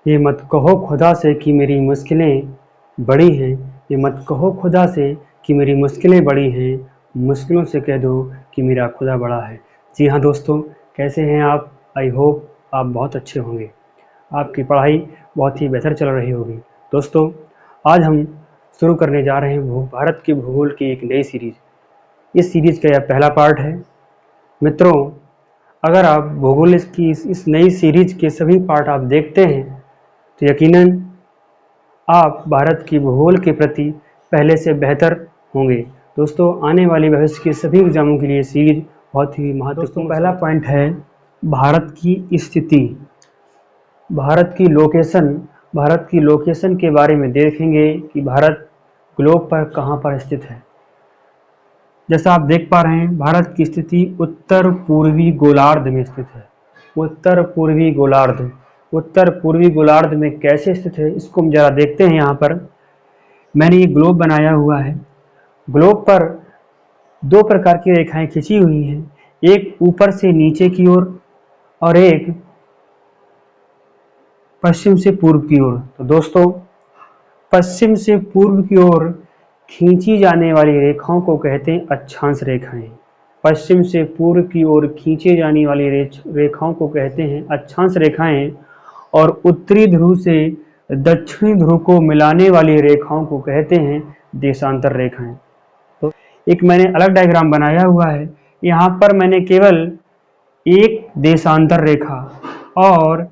ये मत कहो खुदा से कि मेरी मुश्किलें बड़ी हैं। ये मत कहो खुदा से कि मेरी मुश्किलें बड़ी हैं। मुश्किलों से कह दो कि मेरा खुदा बड़ा है। जी हाँ दोस्तों, कैसे हैं आप? आई होप आप बहुत अच्छे होंगे। आपकी पढ़ाई बहुत ही बेहतर चल रही होगी। दोस्तों, आज हम शुरू करने जा रहे हैं भारत के भूगोल की एक नई सीरीज। इस सीरीज का यह पहला पार्ट है। मित्रों, अगर आप भूगोल की इस नई सीरीज के सभी पार्ट आप देखते हैं तो यकीनन आप भारत की भूगोल के प्रति पहले से बेहतर होंगे। दोस्तों, आने वाले भविष्य के सभी एग्जामों के लिए सीरीज बहुत ही महत्वपूर्ण। पहला पॉइंट है भारत की स्थिति, भारत की लोकेशन। भारत की लोकेशन के बारे में देखेंगे कि भारत ग्लोब पर कहाँ पर स्थित है। जैसा आप देख पा रहे हैं, भारत की स्थिति उत्तर पूर्वी गोलार्ध में स्थित है। उत्तर पूर्वी गोलार्ध, उत्तर पूर्वी गोलार्ध में कैसे स्थित है इसको हम जरा देखते हैं। यहाँ पर मैंने ये ग्लोब बनाया हुआ है। ग्लोब पर दो प्रकार की रेखाएं खींची हुई हैं, एक ऊपर से नीचे की ओर और एक पश्चिम से पूर्व की ओर। तो दोस्तों, पश्चिम से पूर्व की ओर खींची जाने वाली रेखाओं को कहते हैं अक्षांश रेखाएं। पश्चिम से पूर्व की ओर खींचे जाने वाली रेखाओं को कहते हैं अक्षांश रेखाएं, और उत्तरी ध्रुव से दक्षिणी ध्रुव को मिलाने वाली रेखाओं को कहते हैं देशांतर रेखाएं। तो एक मैंने अलग डायग्राम बनाया हुआ है। यहाँ पर मैंने केवल एक देशांतर रेखा और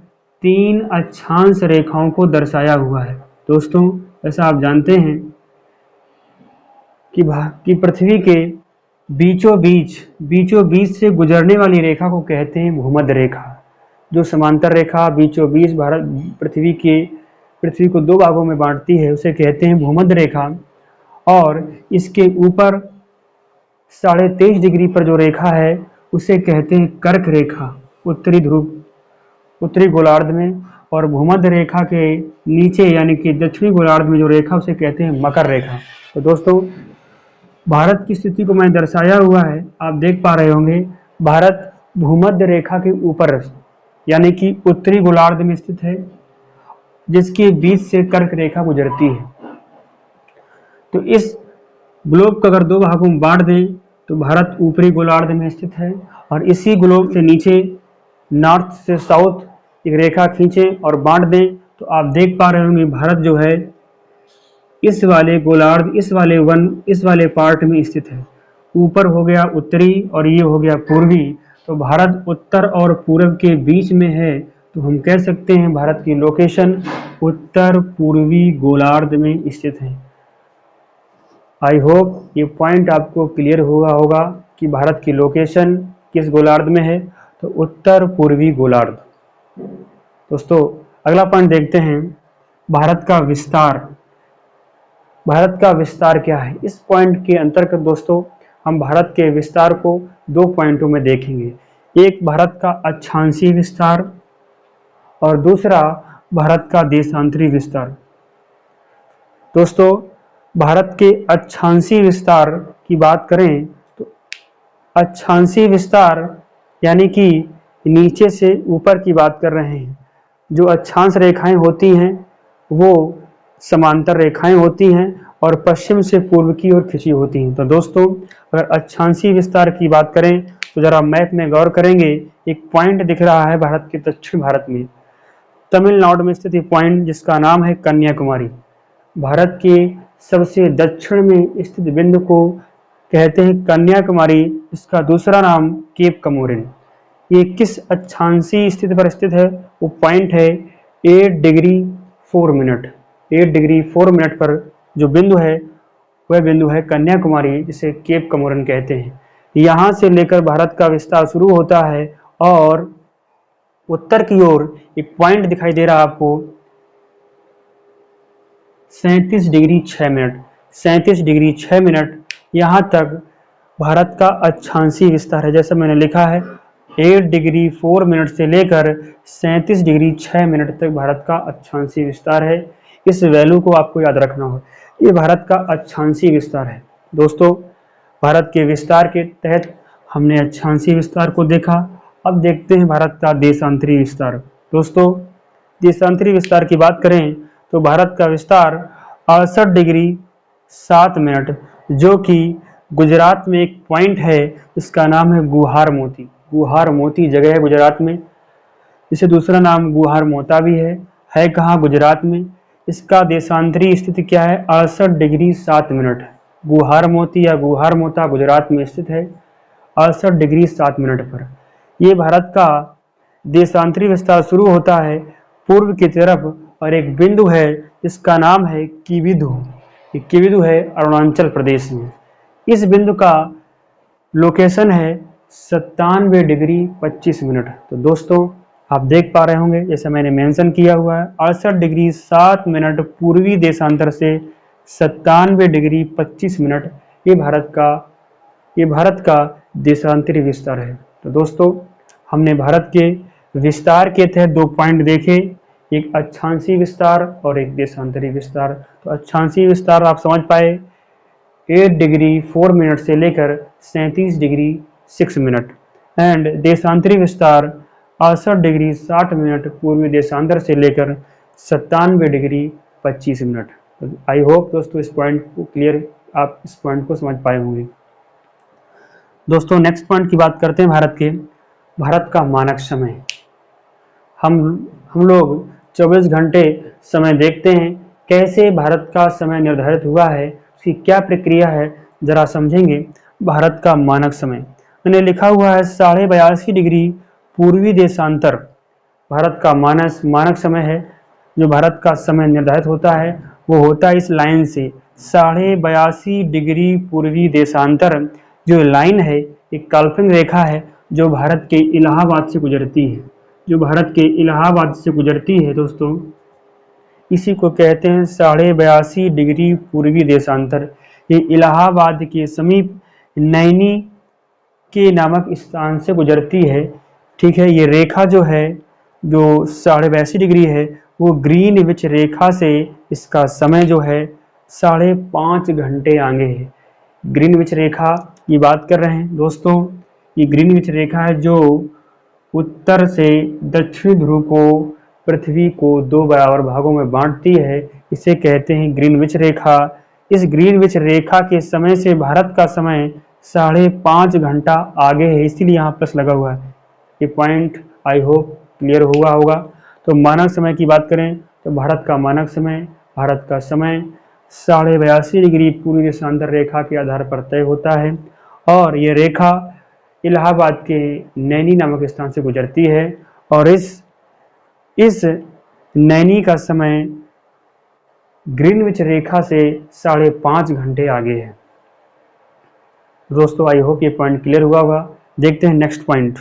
3 अक्षांश रेखाओं को दर्शाया हुआ है। दोस्तों, ऐसा आप जानते हैं कि पृथ्वी के बीचों बीच से गुजरने वाली रेखा को कहते हैं भूमध्य रेखा। जो समांतर रेखा बीचों बीच पृथ्वी को दो भागों में बांटती है उसे कहते हैं भूमध्य रेखा। और इसके ऊपर 23.5 डिग्री पर जो रेखा है उसे कहते हैं कर्क रेखा, उत्तरी ध्रुव, उत्तरी गोलार्ध में। और भूमध्य रेखा के नीचे यानी कि दक्षिणी गोलार्ध में जो रेखा उसे कहते हैं मकर रेखा। तो दोस्तों, भारत की स्थिति को मैंने दर्शाया हुआ है, आप देख पा रहे होंगे। भारत भूमध्य रेखा के ऊपर यानी कि उत्तरी गोलार्ध में स्थित है, जिसके बीच से कर्क रेखा गुजरती है। तो इस ग्लोब को अगर दो भागों में बांट दें तो भारत ऊपरी गोलार्ध में स्थित है, और इसी ग्लोब से नीचे नॉर्थ से साउथ एक रेखा खींचें और बांट दें तो आप देख पा रहे होंगे भारत जो है इस वाले गोलार्ध, इस वाले पार्ट में स्थित है। ऊपर हो गया उत्तरी और ये हो गया पूर्वी। तो भारत उत्तर और पूर्व के बीच में है, तो हम कह सकते हैं भारत की लोकेशन उत्तर पूर्वी गोलार्ध में स्थित है। आई होप ये पॉइंट आपको क्लियर हुआ होगा कि भारत की लोकेशन किस गोलार्ध में है, तो उत्तर पूर्वी गोलार्ध। दोस्तों, अगला पॉइंट देखते हैं, भारत का विस्तार। भारत का विस्तार क्या है? इस पॉइंट के अंतर्गत दोस्तों हम भारत के विस्तार को दो पॉइंटों में देखेंगे। एक भारत का अक्षांशीय विस्तार और दूसरा भारत का देशांतरी विस्तार। दोस्तों, भारत के अक्षांशीय विस्तार की बात करें तो अक्षांशीय विस्तार यानी कि नीचे से ऊपर की बात कर रहे हैं। जो अक्षांश रेखाएं होती हैं वो समांतर रेखाएं होती हैं और पश्चिम से पूर्व की ओर खिंची होती हैं। तो दोस्तों, अगर अक्षांशीय विस्तार की बात करें तो जरा मैप में गौर करेंगे, एक पॉइंट दिख रहा है भारत के दक्षिण भारत में, तमिलनाडु में स्थित पॉइंट जिसका नाम है कन्याकुमारी। भारत के सबसे दक्षिण में स्थित बिंदु को कहते हैं कन्याकुमारी, इसका दूसरा नाम केप कमोरिन। ये किस अक्षांशीय स्थिति पर स्थित है? वो पॉइंट है 8 डिग्री 4 मिनट। 8 डिग्री 4 मिनट पर जो बिंदु है वह बिंदु है कन्याकुमारी, जिसे केप कमोरिन कहते हैं। यहाँ से लेकर भारत का विस्तार शुरू होता है और उत्तर की ओर एक पॉइंट दिखाई दे रहा है आपको 37 डिग्री 6 मिनट। 37 डिग्री 6 मिनट यहाँ तक भारत का अक्षांशीय विस्तार है। जैसा मैंने लिखा है 8 डिग्री 4 मिनट से लेकर 37 डिग्री 6 मिनट तक भारत का अक्षांशीय विस्तार है। इस वैल्यू को आपको याद रखना होगा, ये भारत का अक्षांशीय विस्तार है। दोस्तों, भारत के विस्तार के तहत हमने अक्षांशीय विस्तार को देखा। अब देखते हैं भारत का देशांतरी विस्तार। दोस्तों, देशांतरी विस्तार की बात करें तो भारत का विस्तार 68 डिग्री 7 मिनट, जो कि गुजरात में एक पॉइंट है, इसका नाम है गुहार मोती। गुहार मोती जगह है गुजरात में, इसे दूसरा नाम गुहार मोता भी है कहाँ? गुजरात में। इसका देशांतरी स्थिति क्या है? 68 डिग्री 7 मिनट। गुहार मोती या गुहार मोता गुजरात में स्थित है 68 डिग्री 7 मिनट पर। ये भारत का देशांतरी विस्तार शुरू होता है पूर्व की तरफ, और एक बिंदु है जिसका नाम है कीविधु। ये कीविधु है अरुणाचल प्रदेश में। इस बिंदु का लोकेशन है 97 डिग्री 25 मिनट। तो दोस्तों आप देख पा रहे होंगे, जैसे मैंने मेंशन किया हुआ है, 68 डिग्री 7 मिनट पूर्वी देशांतर से 97 डिग्री 25 मिनट ये भारत का देशांतरी विस्तार है। तो दोस्तों हमने भारत के विस्तार के तहत 2 पॉइंट देखे, एक अक्षांशीय विस्तार और एक देशांतरी विस्तार। तो अक्षांशीय विस्तार आप समझ पाए 8 डिग्री 4 मिनट से लेकर 37 डिग्री 6 मिनट, एंड देशांतरी विस्तार 68 डिग्री 60 मिनट पूर्वी देशांतर से लेकर 97 डिग्री 25 मिनट। तो आई होप दोस्तों इस पॉइंट को क्लियर, आप इस पॉइंट को समझ पाए होंगे। दोस्तों नेक्स्ट पॉइंट की बात करते हैं भारत का मानक समय। हम लोग 24 घंटे समय देखते हैं, कैसे भारत का समय निर्धारित हुआ है, उसकी क्या प्रक्रिया है, जरा समझेंगे। भारत का मानक समय मैंने लिखा हुआ है 82.5 डिग्री पूर्वी देशांतर भारत का मानक समय है। जो भारत का समय निर्धारित होता है वो होता है इस लाइन से 82.5 डिग्री पूर्वी देशांतर। जो लाइन है एक काल्पनिक रेखा है जो भारत के इलाहाबाद से गुजरती है, दोस्तों इसी को कहते हैं 82.5 डिग्री पूर्वी देशांतर। ये इलाहाबाद के समीप नैनी के नामक स्थान से गुजरती है। ठीक है, ये रेखा जो है जो 82.5 डिग्री है वो ग्रीनविच रेखा से इसका समय जो है 5.5 घंटे आगे है। ग्रीनविच रेखा की बात कर रहे हैं दोस्तों, ये ग्रीनविच रेखा है जो उत्तर से दक्षिणी ध्रुव को पृथ्वी को 2 बराबर भागों में बांटती है, इसे कहते हैं ग्रीनविच रेखा। इस ग्रीनविच रेखा के समय से भारत का समय 5.5 घंटा आगे है, इसीलिए यहाँ प्लस लगा हुआ है। ये पॉइंट आई होप क्लियर हुआ होगा। तो मानक समय की बात करें तो भारत का समय 82.5 डिग्री पूर्वी देशांतर रेखा के आधार पर तय होता है, और ये रेखा इलाहाबाद के नैनी नामक स्थान से गुजरती है, और इस नैनी का समय ग्रीनविच रेखा से 5.5 घंटे आगे है। दोस्तों आई होप ये पॉइंट क्लियर हुआ होगा। देखते हैं नेक्स्ट पॉइंट,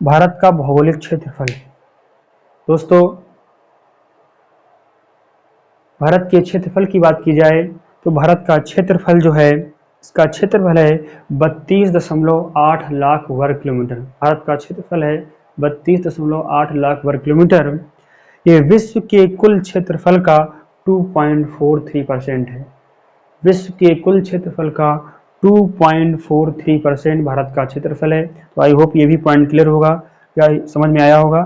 भारत का भौगोलिक क्षेत्रफल। दोस्तों भारत के क्षेत्रफल की बात की जाए तो भारत का क्षेत्रफल जो है, इसका क्षेत्रफल है 32.8 लाख वर्ग किलोमीटर। भारत का क्षेत्रफल है 32.8 लाख वर्ग किलोमीटर। ये विश्व के कुल क्षेत्रफल का 2.43% है। विश्व के कुल क्षेत्रफल का 2.43% भारत का क्षेत्रफल है। तो आई होप ये भी पॉइंट क्लियर होगा या समझ में आया होगा।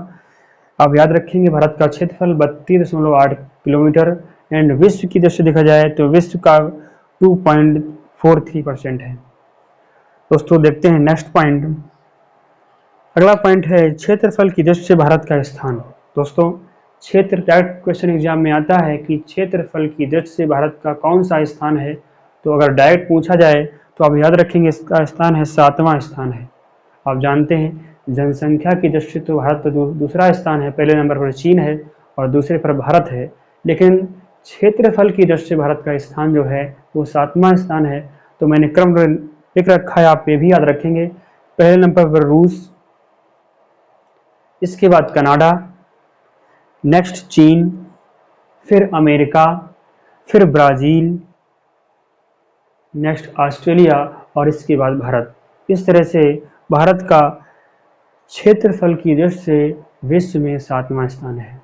आप याद रखेंगे भारत का क्षेत्रफल 32.8 किलोमीटर, एंड विश्व की दृष्टि देखा जाए तो विश्व का 2.43% है। दोस्तों देखते हैं नेक्स्ट पॉइंट। अगला पॉइंट है क्षेत्रफल की दृष्टि से भारत का स्थान। दोस्तों क्षेत्र डायरेक्ट क्वेश्चन एग्जाम में आता है कि क्षेत्रफल की दृष्टि से भारत का कौन सा स्थान है। तो अगर डायरेक्ट पूछा जाए तो आप याद रखेंगे इसका स्थान है 7वां स्थान है। आप जानते हैं जनसंख्या की दृष्टि तो भारत दूसरा स्थान है, पहले नंबर पर चीन है और दूसरे पर भारत है, लेकिन क्षेत्रफल की दृष्टि से भारत का स्थान जो है वो 7वां स्थान है। तो मैंने क्रम लिख रखा है, आप ये भी याद रखेंगे। पहले नंबर पर रूस, इसके बाद कनाडा, नेक्स्ट चीन, फिर अमेरिका, फिर ब्राजील, नेक्स्ट ऑस्ट्रेलिया और इसके बाद भारत। इस तरह से भारत का क्षेत्रफल की दृष्टि से विश्व में 7वां स्थान है।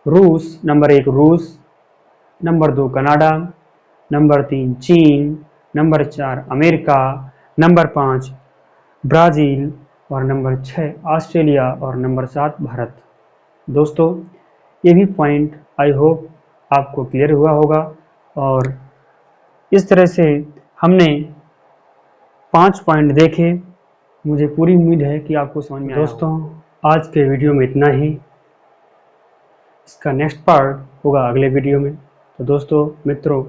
रूस नंबर 1, रूस नंबर 2 कनाडा, नंबर 3 चीन, नंबर 4 अमेरिका, नंबर 5 ब्राज़ील और नंबर 6 ऑस्ट्रेलिया और नंबर 7 भारत। दोस्तों ये भी पॉइंट आई होप आपको क्लियर हुआ होगा और इस तरह से हमने 5 पॉइंट देखे। मुझे पूरी उम्मीद है कि आपको समझ में आया होगा। दोस्तों आज के वीडियो में इतना ही। इसका नेक्स्ट पार्ट होगा अगले वीडियो में। तो दोस्तों मित्रों,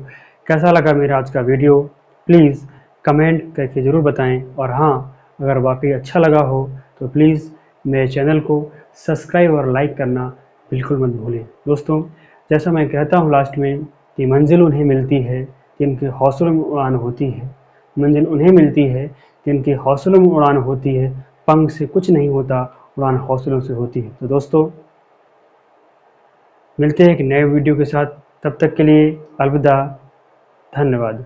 कैसा लगा मेरा आज का वीडियो प्लीज़ कमेंट करके ज़रूर बताएं। और हाँ, अगर वाकई अच्छा लगा हो तो प्लीज़ मेरे चैनल को सब्सक्राइब और लाइक करना बिल्कुल मत भूलें। दोस्तों जैसा मैं कहता हूँ लास्ट में कि मंजिल उन्हें मिलती है जिनके हौसलों में उड़ान होती है। मंजिल उन्हें मिलती है जिनके हौसलों में उड़ान होती है। पंख से कुछ नहीं होता, उड़ान हौसलों से होती है। तो दोस्तों मिलते हैं एक नए वीडियो के साथ, तब तक के लिए अलविदा, धन्यवाद।